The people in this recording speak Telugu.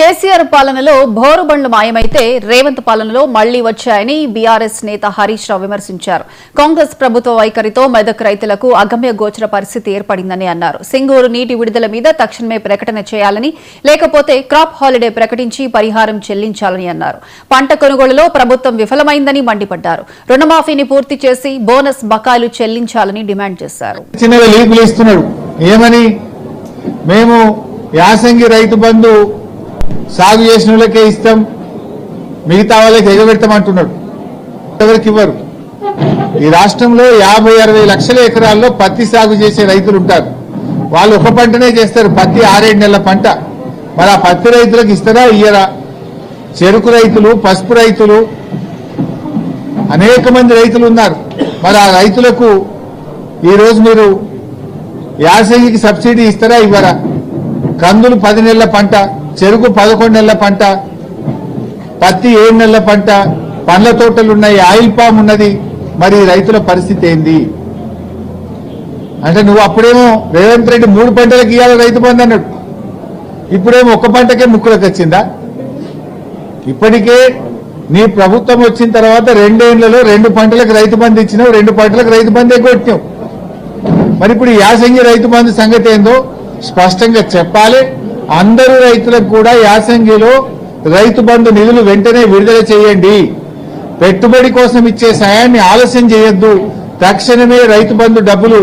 కేసీఆర్ పాలనలో బోరుబండ్లు మాయమైతే రేవంత్ పాలనలో మళ్లీ వచ్చాయని బీఆర్ఎస్ నేత హరీష్ రావు విమర్శించారు. కాంగ్రెస్ ప్రభుత్వ వైఖరితో మెదక్ రైతులకు అగమ్య గోచర పరిస్థితి ఏర్పడిందని అన్నారు. సింగూరు నీటి విడుదల మీద తక్షణమే ప్రకటన చేయాలని, లేకపోతే క్రాప్ హాలిడే ప్రకటించి పరిహారం చెల్లించాలని అన్నారు. పంట కొనుగోలులో ప్రభుత్వం విఫలమైందని మండిపడ్డారు. రుణమాఫీని పూర్తి చేసి బోనస్ బకాయిలు చెల్లించాలని డిమాండ్ చేశారు. యాసంగి రైతు బంధు సాగు చేసిన వాళ్ళకే ఇస్తాం, మిగతా వాళ్ళకి ఎగబెడతామంటున్నాడు. ఎవరికి ఇవ్వరు. ఈ రాష్ట్రంలో 50-60 లక్షల ఎకరాల్లో పత్తి సాగు చేసే రైతులు ఉంటారు. వాళ్ళు ఒక పంటనే చేస్తారు, పత్తి 6-7 నెలల పంట. మరి ఆ పత్తి రైతులకు ఇస్తారా ఇయ్యరా? చెరుకు రైతులు, పసుపు రైతులు, అనేక మంది రైతులు ఉన్నారు. మరి ఆ రైతులకు ఈరోజు మీరు యాసంగికి సబ్సిడీ ఇస్తారా ఇవ్వరా? కందులు 10 నెలల పంట, చెరుకు 11 నెలల పంట, పత్తి 7 నెలల పంట, పండ్ల తోటలు ఉన్నాయి, ఆయిల్ పామ్ ఉన్నది. మరి రైతుల పరిస్థితి ఏంది అంటే, నువ్వు అప్పుడేమో రేవంత్ రెడ్డి 3 పంటలకు ఇవ్వాలి రైతు బంధు అన్నాడు, ఇప్పుడేమో ఒక్క పంటకే ముక్కులకు వచ్చిందా? ఇప్పటికే నీ ప్రభుత్వం వచ్చిన తర్వాత 2 ఏళ్లలో 2 పంటలకు రైతు బంధు ఇచ్చినావు, 2 పంటలకు రైతు బంధు ఎగ్గొట్టినావు. మరి ఇప్పుడు యాసంగి రైతు బంధు సంగతి ఏందో స్పష్టంగా చెప్పాలి. అందరూ రైతులకు కూడా యాసంగిలో రైతు బంధు నిధులు వెంటనే విడుదల చేయండి. పెట్టుబడి కోసం ఇచ్చే సాయాన్ని ఆలస్యం చేయొద్దు. తక్షణమే రైతు బంధు డబ్బులు